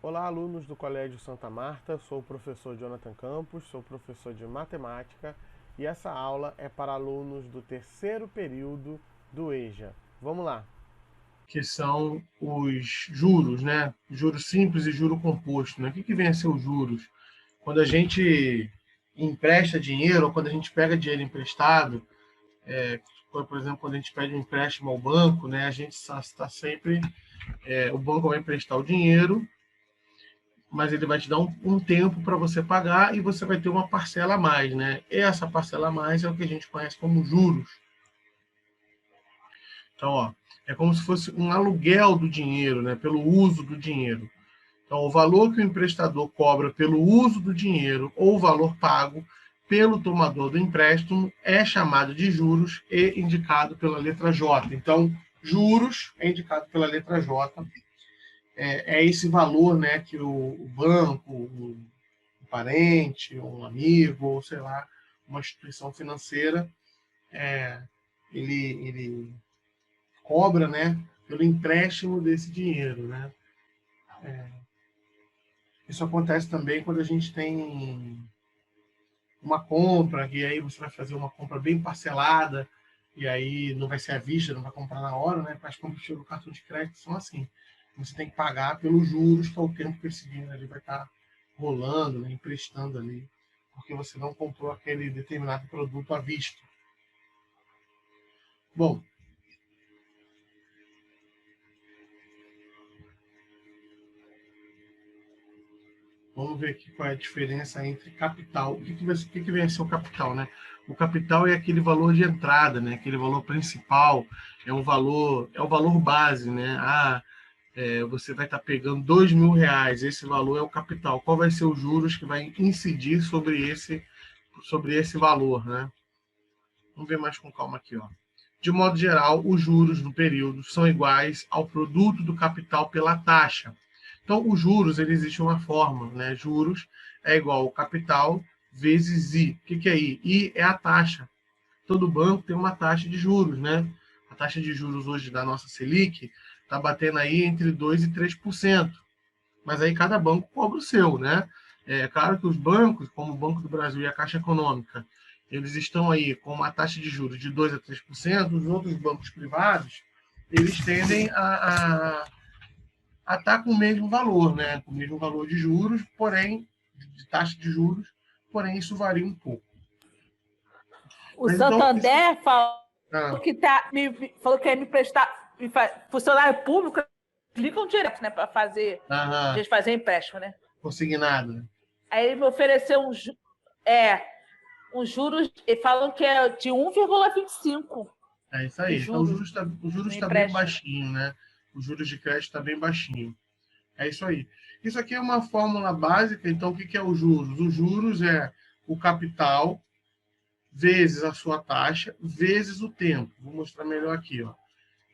Olá, alunos do Colégio Santa Marta. Sou o professor Jonathan Campos, sou professor de matemática e essa aula é para alunos do terceiro período do EJA. Vamos lá. Que são os juros, né? Juros simples e juro composto, né? O que vem a ser os juros? Quando a gente empresta dinheiro ou quando a gente pega dinheiro emprestado, por exemplo, quando a gente pede um empréstimo ao banco, né? A gente está sempre, o banco vai emprestar o dinheiro, mas ele vai te dar um tempo para você pagar e você vai ter uma parcela a mais, né? E essa parcela a mais é o que a gente conhece como juros. Então, ó, é como se fosse um aluguel do dinheiro, né? Pelo uso do dinheiro. Então, o valor que o emprestador cobra pelo uso do dinheiro ou o valor pago pelo tomador do empréstimo é chamado de juros e indicado pela letra J. Então, juros é indicado pela letra J. É esse valor, né, que o banco, um parente, um amigo, ou sei lá, uma instituição financeira, é, ele cobra, né, pelo empréstimo desse dinheiro, né? Isso acontece também quando a gente tem uma compra, e aí você vai fazer uma compra bem parcelada, e aí não vai ser à vista, não vai comprar na hora, né? As compras pelo cartão de crédito são assim. Você tem que pagar pelos juros, que é o tempo que esse dinheiro ali vai estar rolando, né? Emprestando ali, porque você não comprou aquele determinado produto à vista. Bom, vamos ver aqui qual é a diferença entre capital. O que vem a ser o capital, né? O capital é aquele valor de entrada, né? Aquele valor principal, é o valor base, né? Você vai estar pegando R$ 2.000, esse valor é o capital. Qual vai ser os juros que vai incidir sobre esse valor, né? Vamos ver mais com calma aqui, ó. De modo geral, os juros no período são iguais ao produto do capital pela taxa. Então, os juros, ele existe uma fórmula, né? Juros é igual ao capital vezes I. O que é I? I é a taxa. Todo banco tem uma taxa de juros, né? A taxa de juros hoje da nossa Selic está batendo aí entre 2% e 3%. Mas aí cada banco cobra o seu, né? É claro que os bancos, como o Banco do Brasil e a Caixa Econômica, eles estão aí com uma taxa de juros de 2% a 3%. Os outros bancos privados, eles tendem a estar com o mesmo valor, né? Com o mesmo valor de juros, porém, de taxa de juros, porém isso varia um pouco. O Mas então, isso, Santander falou ah, falou que ia me prestar. Funcionário público ligam direto, né? Para fazer. A ah, gente fazer empréstimo, né? consignado. Aí ele me ofereceu é, um juros. Eles falam que é de 1,25 É isso de aí. Então, juros o juros no está bem empréstimo. baixinho, né? Os juros de crédito está bem baixinho. É isso aí. Isso aqui é uma fórmula básica. Então, o que é os juros? Os juros é o capital vezes a sua taxa vezes o tempo. Vou mostrar melhor aqui, ó.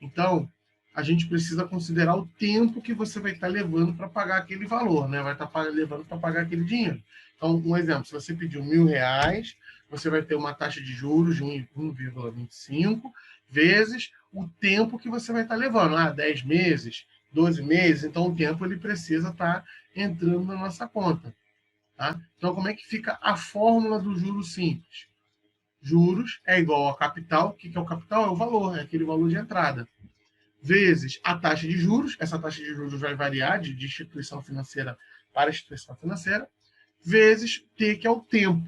Então, a gente precisa considerar o tempo que você vai estar levando para pagar aquele valor, né? Vai estar levando para pagar aquele dinheiro. Então, um exemplo, se você pediu R$ 1.000, você vai ter uma taxa de juros de 1,25 vezes o tempo que você vai estar levando. 10 meses, 12 meses. Então, o tempo ele precisa estar entrando na nossa conta. Tá? Então, como é que fica a fórmula do juros simples? Juros é igual a capital. O que é o capital? É o valor, é aquele valor de entrada vezes a taxa de juros, essa taxa de juros vai variar de instituição financeira para instituição financeira, vezes T, que é o tempo.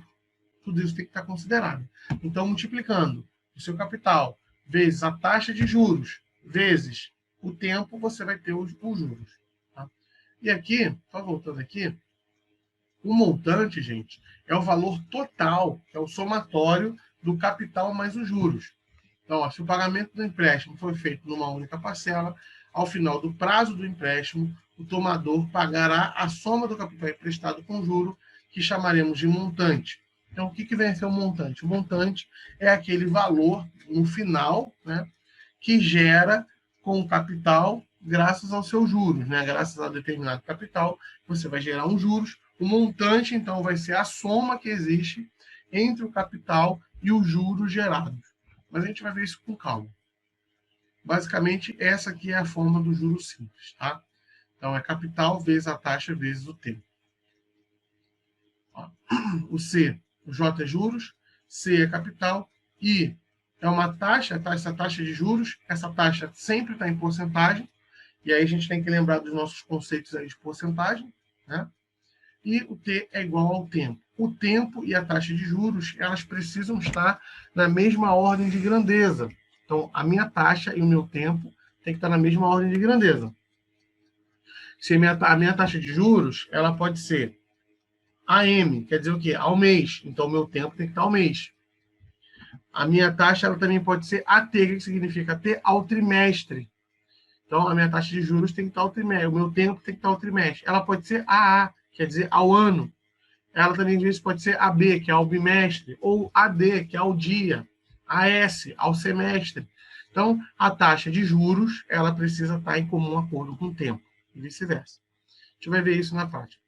Tudo isso tem que estar considerado. Então, multiplicando o seu capital vezes a taxa de juros vezes o tempo, você vai ter os juros. Tá? E aqui, só voltando aqui, o montante, gente, é o valor total, é o somatório do capital mais os juros. Então, ó, se o pagamento do empréstimo foi feito numa única parcela, ao final do prazo do empréstimo, o tomador pagará a soma do capital emprestado com juro, que chamaremos de montante. Então, o que vem a ser o montante? O montante é aquele valor no final, né, que gera com o capital graças aos seus juros, né? Graças a determinado capital, você vai gerar um juros. O montante, então, vai ser a soma que existe entre o capital e os juros gerados. Mas a gente vai ver isso com calma. Basicamente, essa aqui é a forma do juros simples, tá? Então, é capital vezes a taxa vezes o tempo. Ó, o C, o J é juros, C é capital, I é uma taxa, tá? Essa taxa de juros, essa taxa sempre está em porcentagem, e aí a gente tem que lembrar dos nossos conceitos aí de porcentagem, né? E o T é igual ao tempo. O tempo e a taxa de juros, elas precisam estar na mesma ordem de grandeza. Então, a minha taxa e o meu tempo tem que estar na mesma ordem de grandeza. Se a minha taxa de juros, ela pode ser AM, quer dizer o quê? Ao mês. Então, o meu tempo tem que estar ao mês. A minha taxa, ela também pode ser AT, que significa AT ao trimestre. Então, a minha taxa de juros tem que estar ao trimestre. O meu tempo tem que estar ao trimestre. Ela pode ser AA, quer dizer ao ano. Ela também, às vezes, pode ser AB, que é ao bimestre, ou AD, que é ao dia, AS, ao semestre. Então, a taxa de juros, ela precisa estar em comum acordo com o tempo, e vice-versa. A gente vai ver isso na prática.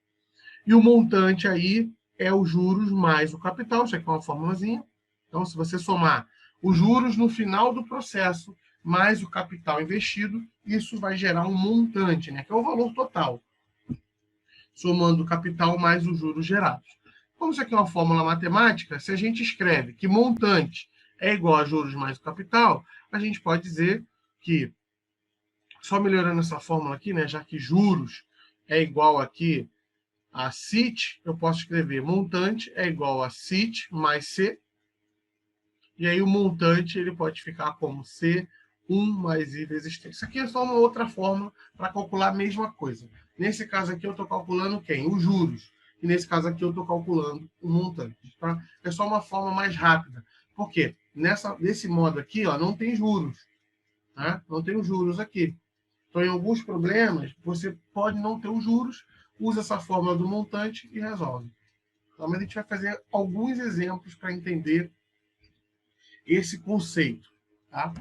E o montante aí é os juros mais o capital, isso aqui é uma formulazinha. Então, se você somar os juros no final do processo, mais o capital investido, isso vai gerar um montante, né? Que é o valor total. Somando o capital mais os juros gerados. Como isso aqui é uma fórmula matemática, se a gente escreve que montante é igual a juros mais o capital, a gente pode dizer que, só melhorando essa fórmula aqui, né, já que juros é igual aqui a CIT, eu posso escrever montante é igual a CIT mais C, e aí o montante ele pode ficar como C1 mais I vezes T. Isso aqui é só uma outra forma para calcular a mesma coisa. Nesse caso aqui eu estou calculando quem? Os juros. E nesse caso aqui eu estou calculando o montante. Tá? É só uma forma mais rápida. Por quê? Nesse modo aqui, ó, não tem juros. Tá? Não tem os juros aqui. Então, em alguns problemas, você pode não ter os juros, usa essa fórmula do montante e resolve. Então, mas a gente vai fazer alguns exemplos para entender esse conceito. Tá?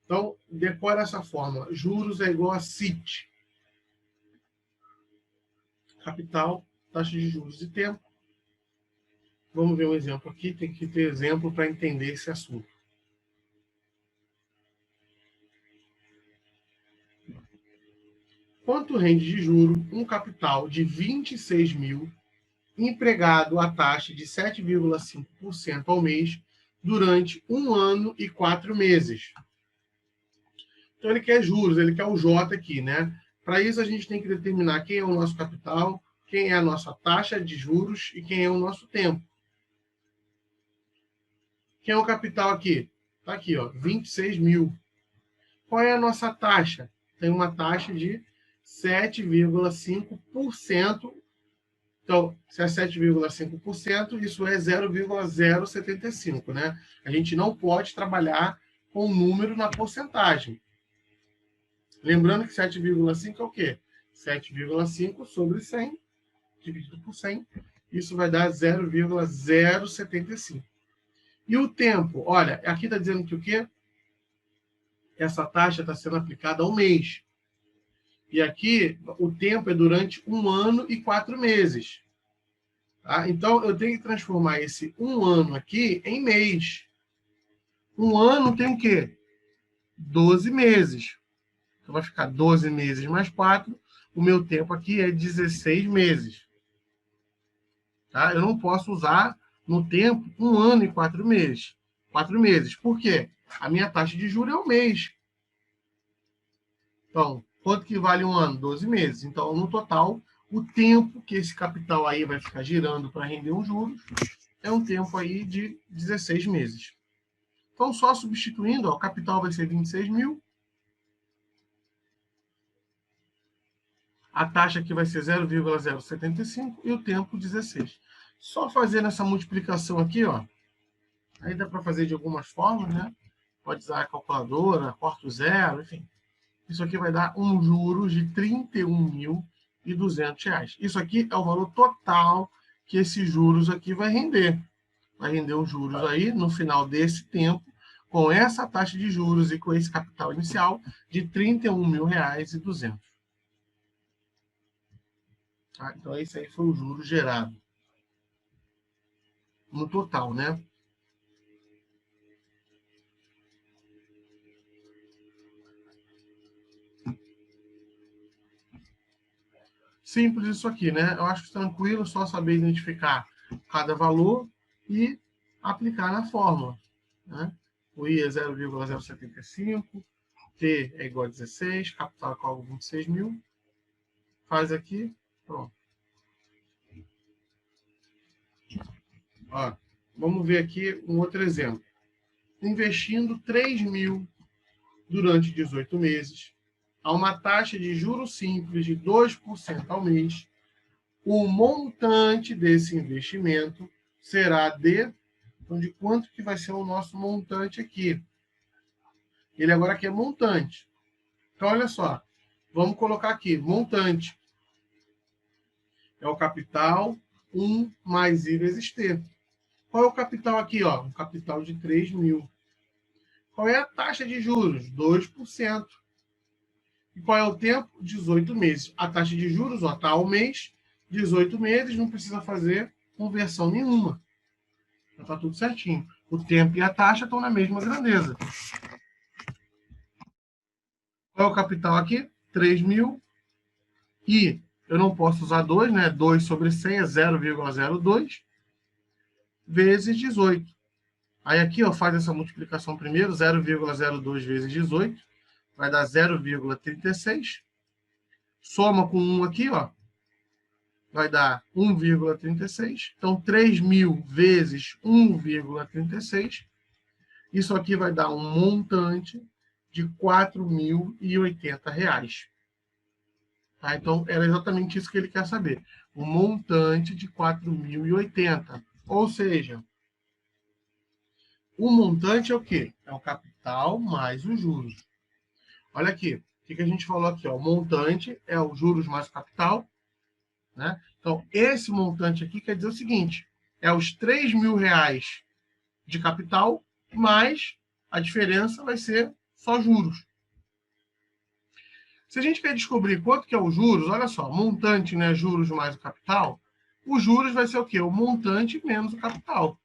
Então, decora essa fórmula. Juros é igual a CIT. Capital, taxa de juros e tempo. Vamos ver um exemplo aqui. Tem que ter exemplo para entender esse assunto. Quanto rende de juro um capital de 26 mil empregado a taxa de 7,5% ao mês durante 1 ano e 4 meses? Então, ele quer juros, ele quer o J aqui, né? Para isso, a gente tem que determinar quem é o nosso capital, quem é a nossa taxa de juros e quem é o nosso tempo. Quem é o capital aqui? Está aqui, ó, 26 mil. Qual é a nossa taxa? Tem uma taxa de 7,5%. Então, se é 7,5%, isso é 0,075, né? A gente não pode trabalhar com o número na porcentagem. Lembrando que 7,5 é o quê? 7,5 sobre 100, dividido por 100, isso vai dar 0,075. E o tempo? Olha, aqui está dizendo que o quê? Essa taxa está sendo aplicada ao mês. E aqui, o tempo é durante 1 ano e 4 meses. Tá? Então, eu tenho que transformar esse 1 ano aqui em mês. 1 ano tem o quê? 12 meses. Então, vai ficar 12 meses mais 4. O meu tempo aqui é 16 meses. Tá? Eu não posso usar no tempo 1 ano e 4 meses. 4 meses. Por quê? A minha taxa de juros é o mês. Então, quanto que vale 1 ano? 12 meses. Então, no total, o tempo que esse capital aí vai ficar girando para render os juros é um tempo aí de 16 meses. Então, só substituindo, ó, o capital vai ser 26 mil. A taxa aqui vai ser 0,075 e o tempo 16. Só fazendo essa multiplicação aqui, ó, aí dá para fazer de algumas formas, né? Pode usar a calculadora, corta o zero, enfim. Isso aqui vai dar um juros de R$ 31.200. Isso aqui é o valor total que esses juros aqui vai render. Vai render os juros aí, no final desse tempo, com essa taxa de juros e com esse capital inicial de R$ 31.200. Tá? Então, esse aí foi o juro gerado. No total, né? Simples isso aqui, né? Eu acho tranquilo, só saber identificar cada valor e aplicar na fórmula, né? O I é 0,075, T é igual a 16, capital cálculo 26 mil. Faz aqui, pronto. Ó, vamos ver aqui um outro exemplo. Investindo 3 mil durante 18 meses, a uma taxa de juros simples de 2% ao mês, o montante desse investimento será de... Então, de quanto que vai ser o nosso montante aqui? Ele agora quer montante. Então, olha só. Vamos colocar aqui, montante. É o capital 1 mais I vezes T. Qual é o capital aqui? Ó? Um capital de 3 mil. Qual é a taxa de juros? 2%. E qual é o tempo? 18 meses. A taxa de juros está ao mês, 18 meses, não precisa fazer conversão nenhuma. Já está tudo certinho. O tempo e a taxa estão na mesma grandeza. Qual é o capital aqui? 3 mil. E eu não posso usar 2, né? 2 sobre 100 é 0,02 vezes 18. Aí aqui, ó, faz essa multiplicação primeiro, 0,02 vezes 18, vai dar 0,36. Soma com 1 aqui, ó, vai dar 1,36. Então, 3 mil vezes 1,36. Isso aqui vai dar um montante de R$ 4.080. Tá? Então, era exatamente isso que ele quer saber. O montante de 4.080. Ou seja, o montante é o quê? É o capital mais os juros. Olha aqui, o que a gente falou aqui? Ó? O montante é os juros mais o capital. Né? Então, esse montante aqui quer dizer o seguinte, é os R$ 3.000 de capital, mais a diferença vai ser só juros. Se a gente quer descobrir quanto que é os juros, olha só, montante, né, juros mais o capital, os juros vai ser o quê? O montante menos o capital.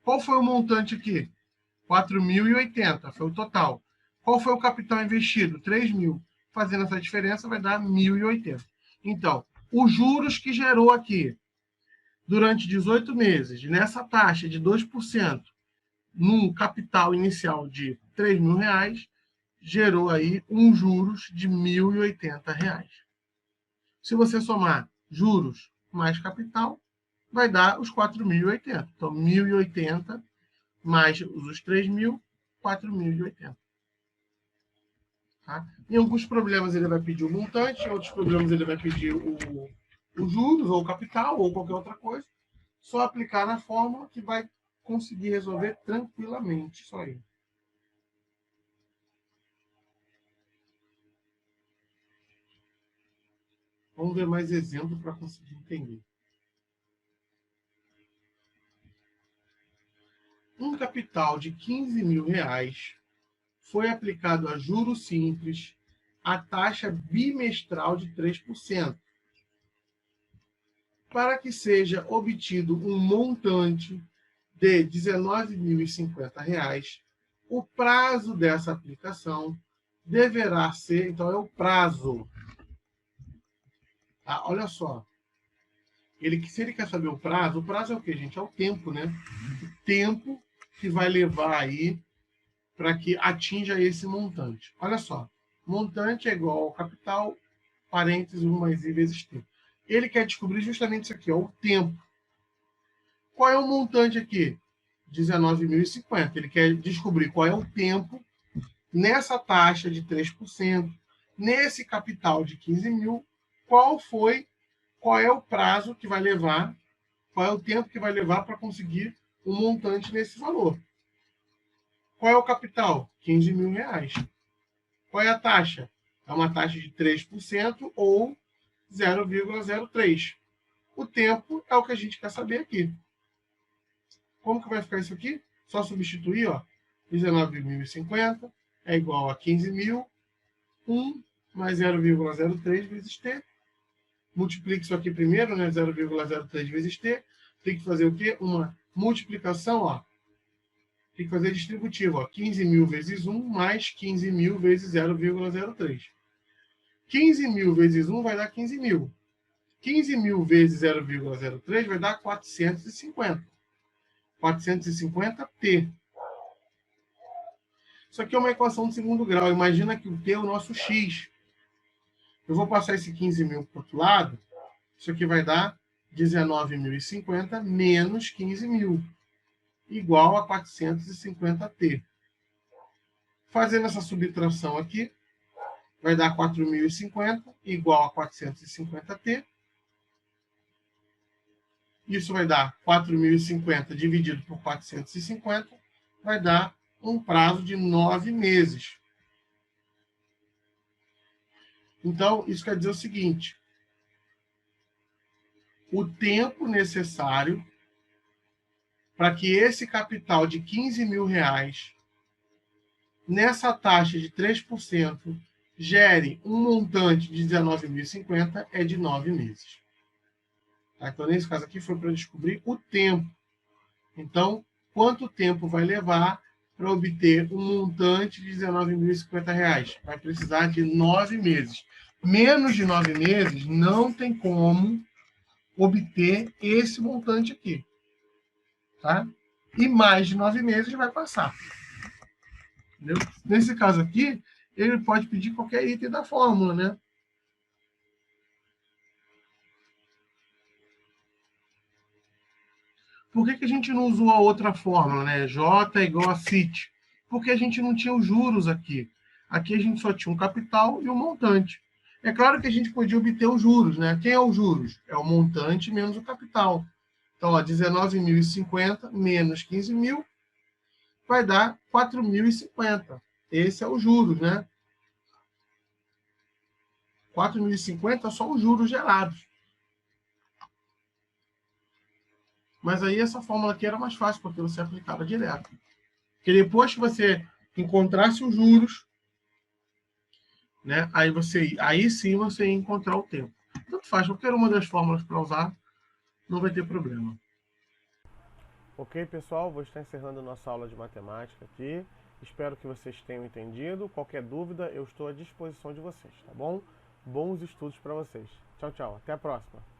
Qual foi o montante aqui? 4.080, foi o total. Qual foi o capital investido? 3 mil. Fazendo essa diferença vai dar 1.080. Então, os juros que gerou aqui durante 18 meses, nessa taxa de 2%, num capital inicial de R$ 3.000, gerou aí juros de R$ 1.080. Se você somar juros mais capital, vai dar os 4.080. Então, 1.080 mais os 3 mil, 4.080. Tá? Em alguns problemas ele vai pedir o montante, em outros problemas ele vai pedir os juros, ou o capital, ou qualquer outra coisa. Só aplicar na fórmula que vai conseguir resolver tranquilamente isso aí. Vamos ver mais exemplo para conseguir entender. Um capital de R$ 15.000 foi aplicado a juros simples a taxa bimestral de 3%. Para que seja obtido um montante de R$ 19.050, o prazo dessa aplicação deverá ser... Então, é o prazo. Ah, olha só. Se ele quer saber o prazo é o quê, gente? É o tempo, né? O tempo que vai levar aí para que atinja esse montante. Olha só. Montante é igual ao capital, parênteses, 1 mais I vezes T. Ele quer descobrir justamente isso aqui, ó, o tempo. Qual é o montante aqui? 19.050. Ele quer descobrir qual é o tempo nessa taxa de 3%, nesse capital de 15 mil, qual é o prazo que vai levar, qual é o tempo que vai levar para conseguir um montante nesse valor. Qual é o capital? R$ 15.000. Qual é a taxa? É uma taxa de 3% ou 0,03. O tempo é o que a gente quer saber aqui. Como que vai ficar isso aqui? Só substituir, ó. 19.050 é igual a 15 mil, 1 mais 0,03 vezes T. Multiplique isso aqui primeiro, né? 0,03 vezes T. Tem que fazer o quê? Uma multiplicação, ó. Tem que fazer distributivo, ó. 15 mil vezes 1 mais 15 mil vezes 0,03. 15 mil vezes 1 vai dar 15 mil. 15 mil vezes 0,03 vai dar 450. 450t. Isso aqui é uma equação de segundo grau. Imagina que o t é o nosso x. Eu vou passar esse 15 mil para o outro lado. Isso aqui vai dar 19.050 menos 15 mil, igual a 450t. Fazendo essa subtração aqui, vai dar 4.050 igual a 450t. Isso vai dar 4.050 dividido por 450, vai dar um prazo de 9 meses. Então, isso quer dizer o seguinte: o tempo necessário para que esse capital de 15 mil reais, nessa taxa de 3%, gere um montante de 19.050 é de 9 meses. Tá? Então, nesse caso aqui, foi para descobrir o tempo. Então, quanto tempo vai levar para obter um montante de R$19.050? Vai precisar de 9 meses. Menos de 9 meses, não tem como obter esse montante aqui. Tá? E mais de 9 meses vai passar. Entendeu? Nesse caso aqui, ele pode pedir qualquer item da fórmula, né? Por que a gente não usou a outra fórmula, né? J igual a CIT? Porque a gente não tinha os juros aqui. Aqui a gente só tinha um capital e um montante. É claro que a gente podia obter os juros, né? Quem é os juros? É o montante menos o capital. Então, ó, 19.050 menos 15 mil vai dar 4.050. Esse é os juros, né? 4.050 são os juros gerados. Mas aí essa fórmula aqui era mais fácil, porque você aplicava direto. Porque depois que você encontrasse os juros, né, aí sim você ia encontrar o tempo. Tanto faz, qualquer uma das fórmulas para usar, não vai ter problema. Ok, pessoal, vou estar encerrando a nossa aula de matemática aqui. Espero que vocês tenham entendido. Qualquer dúvida, eu estou à disposição de vocês, tá bom? Bons estudos para vocês. Tchau, tchau. Até a próxima.